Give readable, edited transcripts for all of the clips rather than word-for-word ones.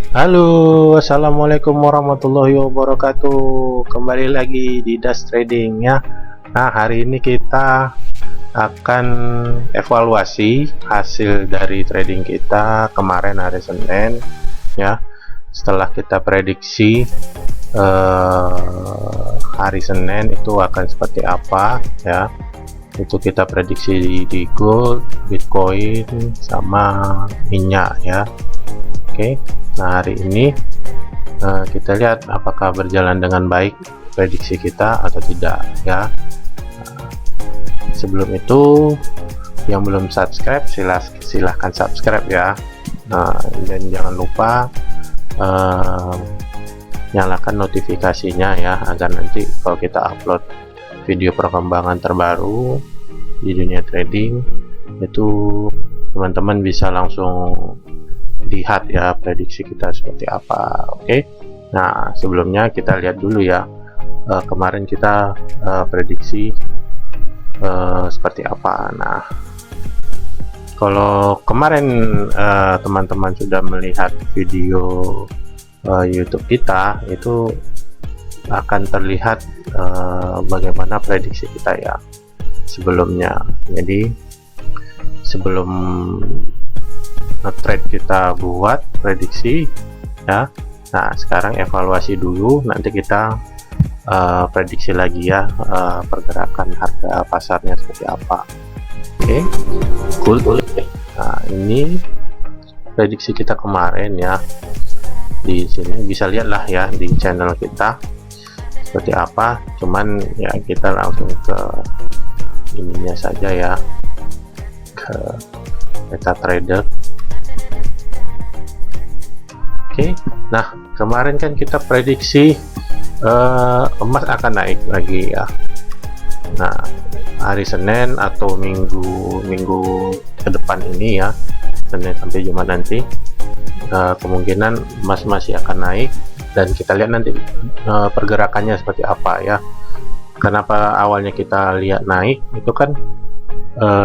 Halo, assalamualaikum warahmatullahi wabarakatuh. Kembali lagi di Das Trading ya. Nah, hari ini kita akan evaluasi hasil dari trading kita kemarin hari Senin ya. Setelah kita prediksi hari Senin itu akan seperti apa ya. Itu kita prediksi di gold, Bitcoin, sama minyak ya. Oke. Nah, hari ini kita lihat apakah berjalan dengan baik prediksi kita atau tidak ya. Sebelum itu, yang belum subscribe silahkan subscribe ya. Dan jangan lupa nyalakan notifikasinya ya, agar nanti kalau kita upload video perkembangan terbaru di dunia trading itu teman-teman bisa langsung lihat ya prediksi kita seperti apa. Oke. Nah, sebelumnya kita lihat dulu ya, kemarin kita prediksi seperti apa. Nah, kalau kemarin teman-teman sudah melihat video YouTube kita, itu akan terlihat bagaimana prediksi kita ya sebelumnya. Jadi sebelum trade kita buat prediksi ya. Nah, sekarang evaluasi dulu, nanti kita prediksi lagi ya, pergerakan harga pasarnya seperti apa. Oke, cool. Nah, ini prediksi kita kemarin ya. Di sini bisa lihat lah ya di channel kita seperti apa. Cuman ya kita langsung ke ininya saja ya, ke MetaTrader. Oke. Nah, kemarin kan kita prediksi emas akan naik lagi ya. Nah, hari Senin atau minggu ke depan ini ya, Senin sampai Jumat nanti, kemungkinan emas masih akan naik, dan kita lihat nanti pergerakannya seperti apa ya. Kenapa awalnya kita lihat naik itu kan,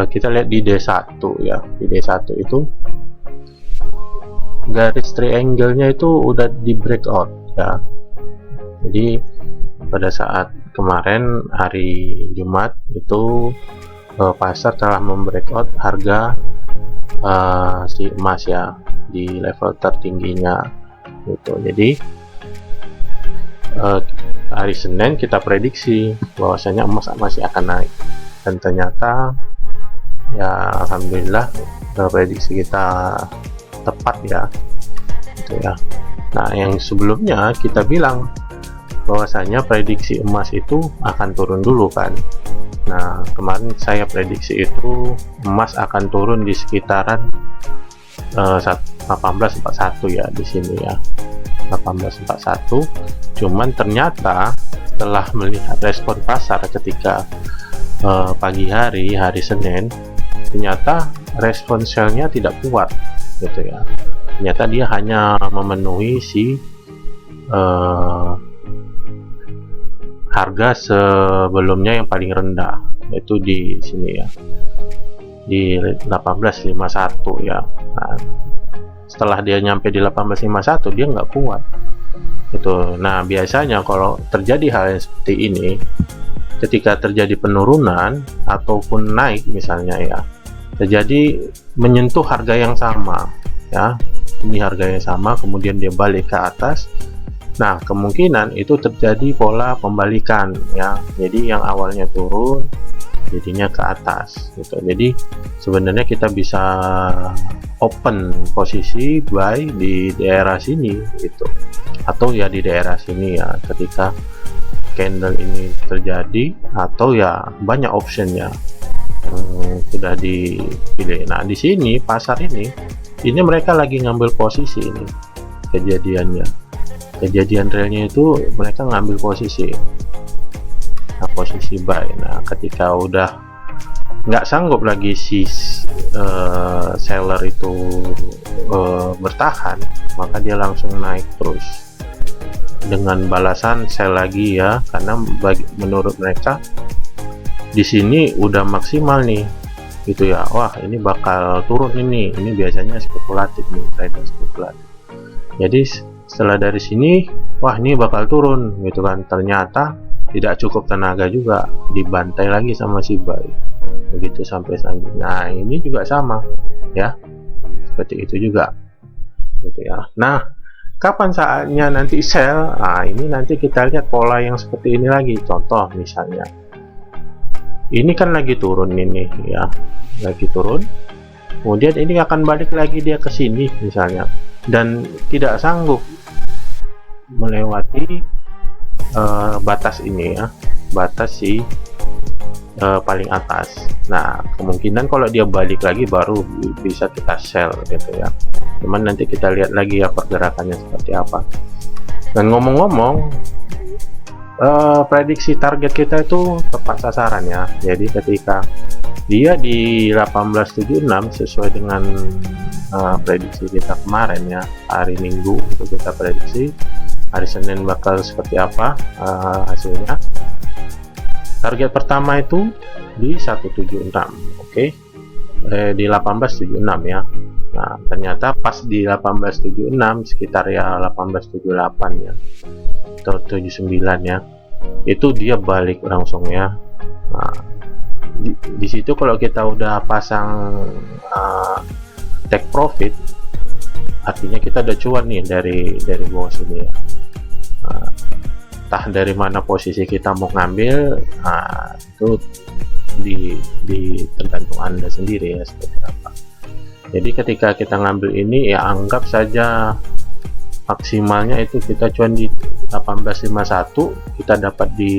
kita lihat di D1 ya. Di D1 itu garis triangle-nya itu udah di breakout ya. Jadi pada saat kemarin hari Jumat itu pasar telah membreakout harga si emas ya di level tertingginya gitu. Jadi hari Senin kita prediksi bahwasanya emas masih akan naik, dan ternyata ya alhamdulillah prediksi kita tepat ya gitu ya. Nah, yang sebelumnya kita bilang bahwasanya prediksi emas itu akan turun dulu kan. Nah, kemarin saya prediksi itu emas akan turun di sekitaran 1841 ya, di sini ya 1841. Cuman ternyata setelah melihat respon pasar ketika pagi hari Senin, ternyata respon sell-nya tidak kuat gitu ya. Ternyata dia hanya memenuhi si harga sebelumnya yang paling rendah, yaitu di sini ya, di 1851 ya. Nah, setelah dia nyampe di 1851 dia nggak kuat itu. Nah, biasanya kalau terjadi hal yang seperti ini, ketika terjadi penurunan ataupun naik misalnya ya, terjadi menyentuh harga yang sama ya, ini harga yang sama, kemudian dia balik ke atas. Nah, kemungkinan itu terjadi pola pembalikan ya. Jadi yang awalnya turun jadinya ke atas gitu. Jadi sebenarnya kita bisa open posisi buy di daerah sini gitu, atau ya di daerah sini ya, ketika candle ini terjadi, atau ya banyak optionnya sudah dipilih. Nah, di sini pasar ini mereka lagi ngambil posisi ini, kejadian realnya itu mereka ngambil posisi, nah, posisi buy. Nah, ketika udah nggak sanggup lagi si seller itu bertahan, maka dia langsung naik terus dengan balasan sell lagi ya, karena menurut mereka di sini udah maksimal nih gitu ya. Wah, ini bakal turun ini biasanya spekulatif nih, trader spekulatif. Jadi setelah dari sini, wah ini bakal turun gitu kan, ternyata tidak cukup tenaga juga, dibantai lagi sama si buy, begitu sampai selanjutnya. Nah ini juga sama ya, seperti itu juga gitu ya. Nah kapan saatnya nanti sell? Nah ini nanti kita lihat pola yang seperti ini lagi. Contoh misalnya ini kan lagi turun ini ya, lagi turun, kemudian ini akan balik lagi dia ke sini misalnya, dan tidak sanggup melewati batas ini ya, batas si paling atas. Nah kemungkinan kalau dia balik lagi baru bisa kita sell gitu ya. Cuman nanti kita lihat lagi ya pergerakannya seperti apa. Dan ngomong-ngomong, prediksi target kita itu tepat sasaran ya. Jadi ketika dia di 1876 sesuai dengan prediksi kita kemarin ya, hari Minggu itu kita prediksi, hari Senin bakal seperti apa hasilnya. Target pertama itu di 176, oke. Di 1876 ya. Nah ternyata pas di 1876 sekitar ya 1878 ya atau 79 ya, itu dia balik langsung ya. Nah, di situ kalau kita udah pasang take profit, artinya kita udah cuan nih dari bawah sini ya. Nah, entah dari mana posisi kita mau ngambil, nah, itu di tergantung Anda sendiri ya seperti apa. Jadi ketika kita ngambil ini ya anggap saja maksimalnya itu kita cuan di 1851, kita dapat di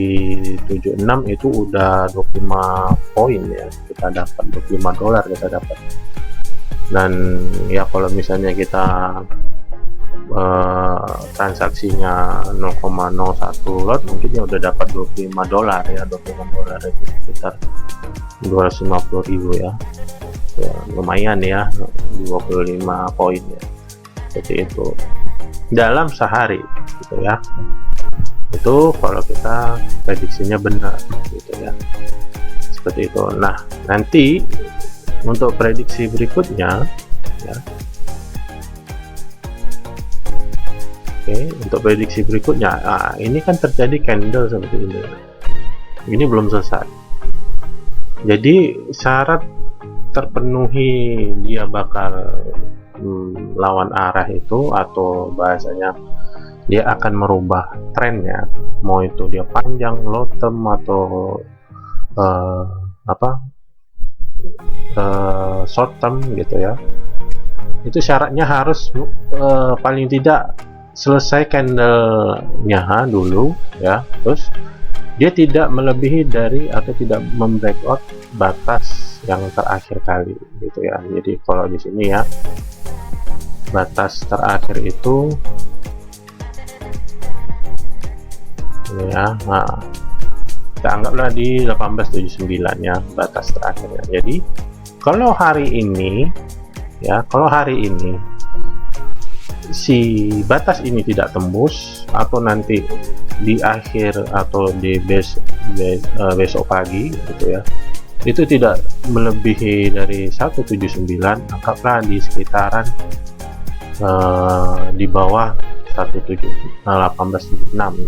76, itu udah 25 poin ya, kita dapat 25 dolar kita dapat. Dan ya kalau misalnya kita transaksinya 0,01 lot, mungkin ya udah dapat 25 dolar ya. 25 dolar itu sekitar 250.000 ya. Ya lumayan ya, 25 poin ya, seperti itu dalam sehari gitu ya. Itu kalau kita prediksinya benar gitu ya, seperti itu. Nah nanti untuk prediksi berikutnya ya, oke, untuk prediksi berikutnya, ini kan terjadi candle seperti ini belum selesai. Jadi syarat terpenuhi dia bakal lawan arah itu, atau bahasanya dia akan merubah trennya, mau itu dia panjang, low term, atau short term gitu ya. Itu syaratnya harus paling tidak selesai candlenya dulu ya, terus dia tidak melebihi dari atau tidak membreakout batas yang terakhir kali gitu ya. Jadi kalau di sini ya, batas terakhir itu ini ya, nah, kita anggaplah di 1879 ya batas terakhirnya. Jadi kalau hari ini ya, kalau hari ini si batas ini tidak tembus, atau nanti di akhir atau di besok pagi gitu ya, itu tidak melebihi dari 179, anggaplah di sekitaran di bawah 1876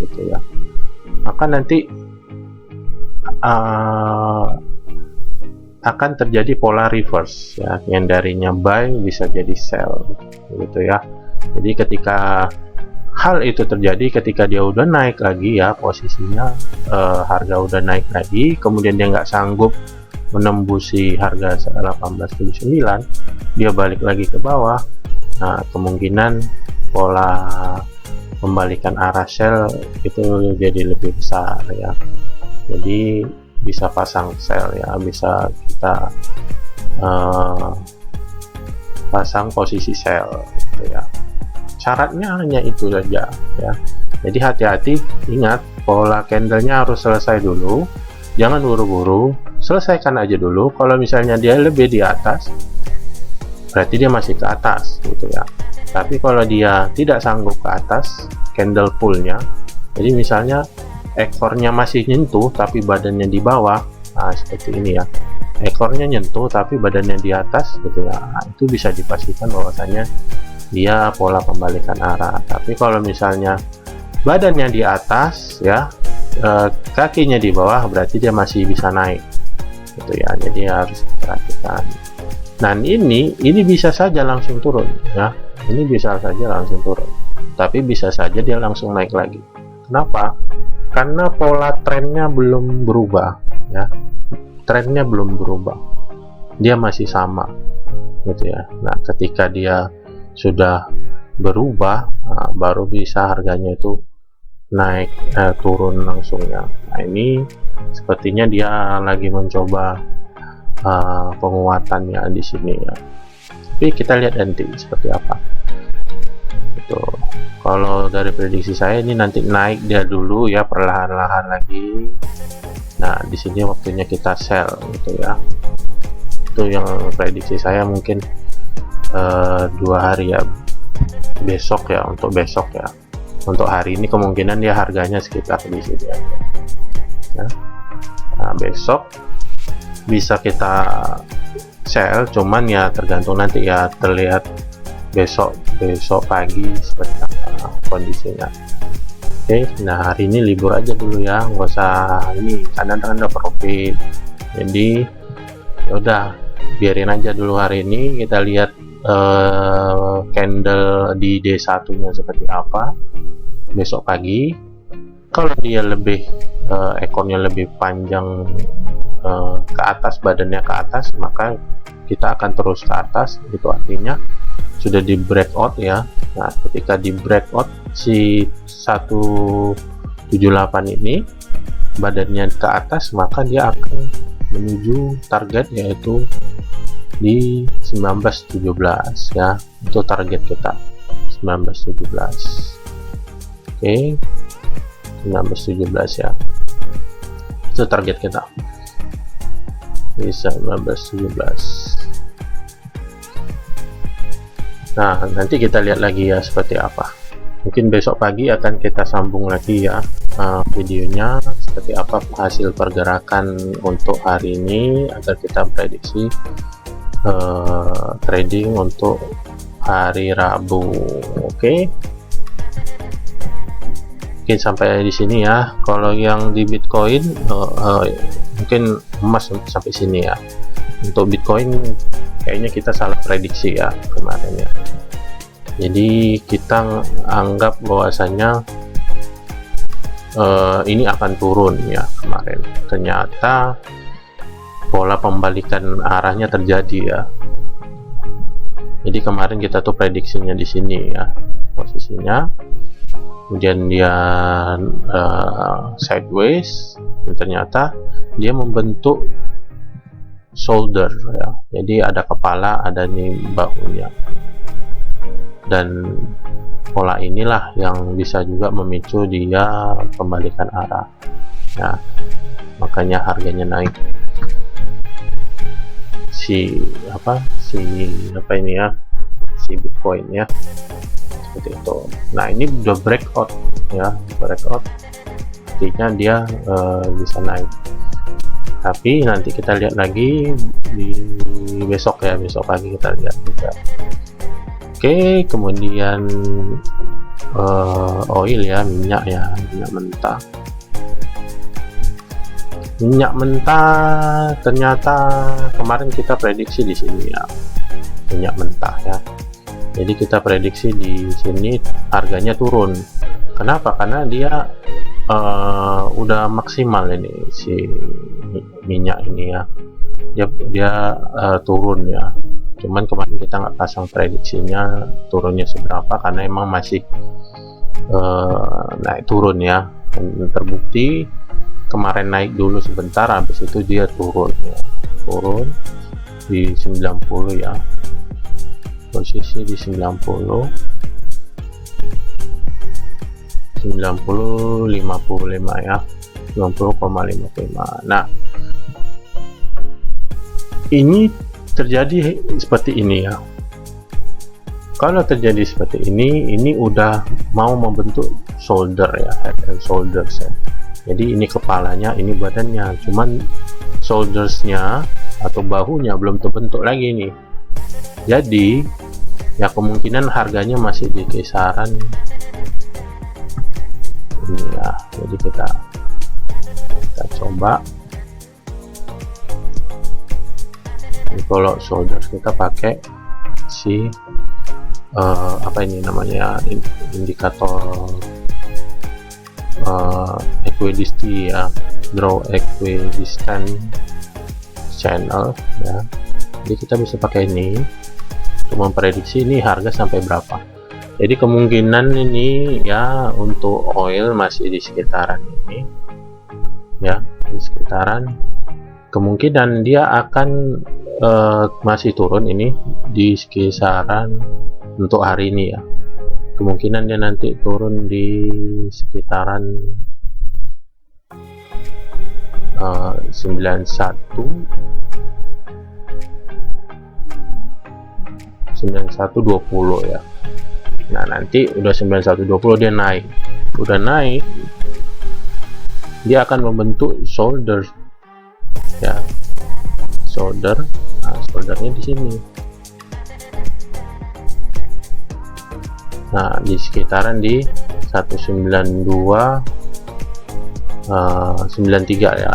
gitu ya, maka nanti akan terjadi pola reverse ya, yang darinya buy bisa jadi sell gitu ya. Jadi ketika hal itu terjadi, ketika dia udah naik lagi ya posisinya, harga udah naik lagi, kemudian dia nggak sanggup menembusi harga 1879, dia balik lagi ke bawah. Nah kemungkinan pola pembalikan arah sell itu jadi lebih besar ya. Jadi bisa pasang sell ya, bisa kita pasang posisi sell gitu ya. Syaratnya hanya itu saja ya. Jadi hati-hati, ingat pola candlenya harus selesai dulu, jangan buru-buru, selesaikan aja dulu. Kalau misalnya dia lebih di atas, berarti dia masih ke atas gitu ya. Tapi kalau dia tidak sanggup ke atas candle fullnya, jadi misalnya ekornya masih nyentuh tapi badannya di bawah, nah seperti ini ya, ekornya nyentuh tapi badannya di atas gitu ya, nah, itu bisa dipastikan bahwasanya dia pola pembalikan arah. Tapi kalau misalnya badannya di atas ya, kakinya di bawah, berarti dia masih bisa naik gitu ya. Jadi harus perhatikan. Nah ini bisa saja langsung turun ya, ini bisa saja langsung turun, tapi bisa saja dia langsung naik lagi. Kenapa? Karena pola trennya belum berubah ya, trennya belum berubah, dia masih sama gitu ya. Nah ketika dia sudah berubah, nah, baru bisa harganya itu naik turun langsung ya. Nah ini sepertinya dia lagi mencoba penguatannya di sini ya, tapi kita lihat nanti seperti apa itu. Kalau dari prediksi saya ini nanti naik dia dulu ya, perlahan-lahan lagi. Nah di sini waktunya kita sell gitu ya, itu yang prediksi saya. Mungkin 2 hari ya, besok ya, untuk besok ya. Untuk hari ini kemungkinan dia harganya sekitar di sini ya. Nah besok bisa kita sell, cuman ya tergantung nanti ya, terlihat besok pagi seperti apa kondisinya. Oke, nah hari ini libur aja dulu ya, nggak usah ini, karena ada profit. Jadi udah biarin aja dulu hari ini. Kita lihat candle di D1 nya seperti apa besok pagi. Kalau dia lebih ekornya lebih panjang ke atas, badannya ke atas, maka kita akan terus ke atas. Itu artinya sudah di breakout ya. Nah ketika di breakout si 178 ini badannya ke atas, maka dia akan menuju target, yaitu di 1917 ya. Itu target kita 1917. Oke, 1917 ya, itu target kita, bisa 1917. Nah nanti kita lihat lagi ya seperti apa. Mungkin besok pagi akan kita sambung lagi ya videonya, seperti apa hasil pergerakan untuk hari ini, agar kita prediksi trading untuk hari Rabu. Oke. Mungkin sampai di sini ya. Kalau yang di Bitcoin mungkin emas sampai sini ya. Untuk Bitcoin kayaknya kita salah prediksi ya kemarin ya. Jadi kita anggap bahwasanya ini akan turun ya kemarin. Ternyata pola pembalikan arahnya terjadi ya. Jadi kemarin kita tuh prediksinya di sini ya posisinya, kemudian dia sideways, dan ternyata dia membentuk shoulder ya. Jadi ada kepala, ada nih bahunya, dan pola inilah yang bisa juga memicu dia pembalikan arah. Nah makanya harganya naik. Si ini ya, si Bitcoin ya, seperti itu. Nah ini udah breakout ya, breakout, artinya dia bisa naik. Tapi nanti kita lihat lagi di besok ya, besok pagi kita lihat juga. Oke, kemudian oil ya, minyak ya, minyak mentah. Minyak mentah ternyata kemarin kita prediksi di sini ya, minyak mentah ya. Jadi kita prediksi di sini harganya turun. Kenapa? Karena dia udah maksimal ini si minyak ini ya. Dia turun ya. Cuman kemarin kita nggak pasang prediksinya turunnya seberapa, karena emang masih naik turun ya. Dan terbukti kemarin naik dulu sebentar, habis itu dia turun ya, turun di 90 ya, posisi di 90 55 ya, 90,55. Nah ini terjadi seperti ini ya. Kalau terjadi seperti ini udah mau membentuk shoulder ya, head and shoulders ya. Jadi ini kepalanya, ini badannya, cuman shouldersnya atau bahunya belum terbentuk lagi nih. Jadi ya kemungkinan harganya masih di kisaran ini ya. Jadi kita coba. Ini kalau solder kita pakai si apa ini namanya, indikator equidistant ya, draw equidistant channel ya. Jadi kita bisa pakai ini untuk memprediksi ini harga sampai berapa. Jadi kemungkinan ini ya untuk oil masih di sekitaran ini ya, di sekitaran, kemungkinan dia akan masih turun ini di kisaran untuk hari ini ya. Kemungkinan dia nanti turun di sekitaran 9120 ya. Nah nanti udah 9120 dia naik, udah naik dia akan membentuk shoulder ya, shoulder. Nah shouldernya di sini. Nah di sekitaran di 192.93 ya,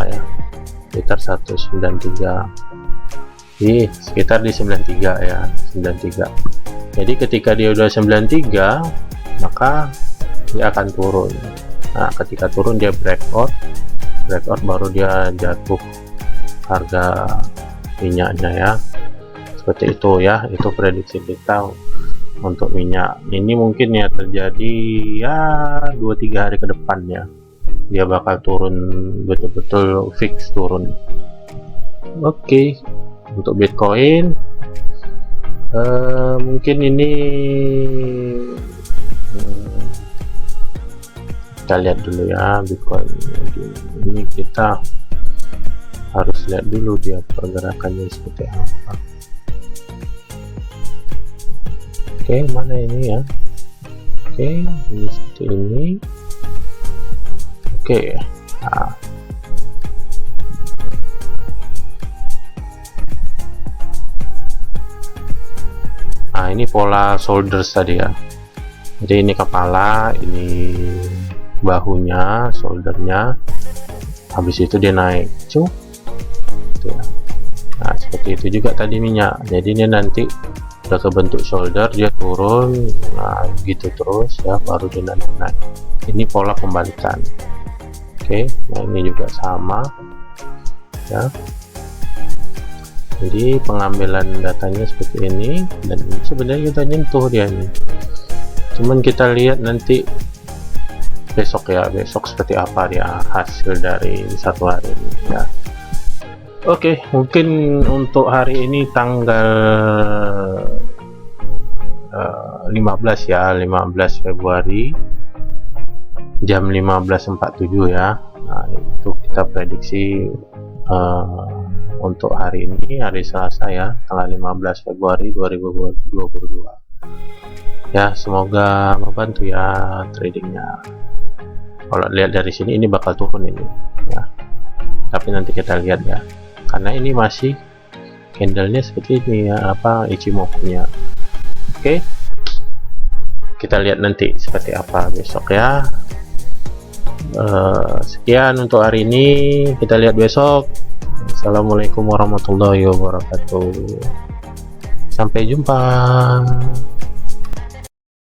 sekitar 193, di sekitar di 93 ya, 93. Jadi ketika dia udah 93 maka dia akan turun. Nah ketika turun dia breakout baru dia jatuh harga minyaknya ya, seperti itu ya. Itu prediksi kita untuk minyak ini, mungkin ya terjadi ya 2-3 hari ke depan ya, dia bakal turun, betul-betul fix turun. Oke, untuk Bitcoin mungkin ini kita lihat dulu ya. Bitcoin ini kita harus lihat dulu dia pergerakannya seperti apa. Oke, mana ini ya? Oke, ini seperti ini. Oke, nah ini pola shoulders tadi ya. Jadi ini kepala, ini bahunya, shouldernya, habis itu dia naik gitu ya. Nah seperti itu juga tadi minyak. Jadi ini nanti udah kebentuk shoulder, dia turun, nah gitu terus ya, baru dia naik. Ini pola pembalikan. Oke, nah ini juga sama ya. Jadi pengambilan datanya seperti ini, dan ini sebenarnya kita nyentuh dia nih, cuman kita lihat nanti besok ya, besok seperti apa dia hasil dari satu hari ini ya. Oke, mungkin untuk hari ini tanggal 15 ya, 15 Februari jam 15.47 ya. Nah itu kita prediksi untuk hari ini, hari Selasa ya, tanggal 15 Februari 2022 ya. Semoga membantu ya tradingnya. Kalau lihat dari sini ini bakal turun ini ya, tapi nanti kita lihat ya, karena ini masih candlenya seperti ini ya, apa Ichimoku-nya. Oke, kita lihat nanti seperti apa besok ya. Sekian untuk hari ini, kita lihat besok. Assalamualaikum warahmatullahi wabarakatuh, sampai jumpa.